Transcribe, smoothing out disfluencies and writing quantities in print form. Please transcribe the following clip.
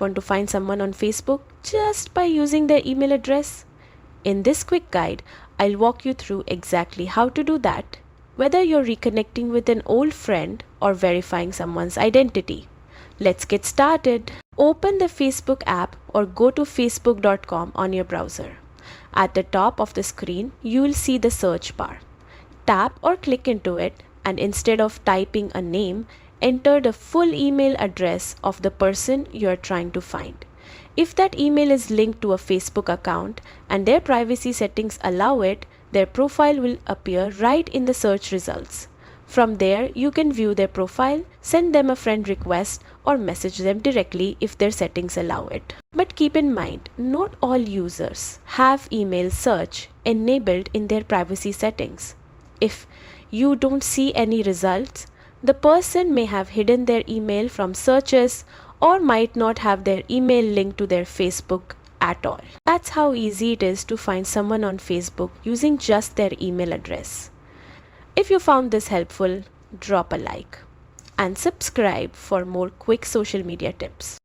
Want to find someone on Facebook just by using their email address? In this quick guide, I'll walk you through exactly how to do that, whether you're reconnecting with an old friend or verifying someone's identity. Let's get started. Open the Facebook app or go to facebook.com on your browser. At the top of the screen, you will see the search bar. Tap or click into it, and instead of typing a name, enter the full email address of the person you are trying to find. If that email is linked to a Facebook account and their privacy settings allow it, their profile will appear right in the search results. From there, you can view their profile, send them a friend request, or message them directly if their settings allow it. But keep in mind, not all users have email search enabled in their privacy settings. If you don't see any results, the person may have hidden their email from searches or might not have their email linked to their Facebook at all. That's how easy it is to find someone on Facebook using just their email address. If you found this helpful, drop a like and subscribe for more quick social media tips.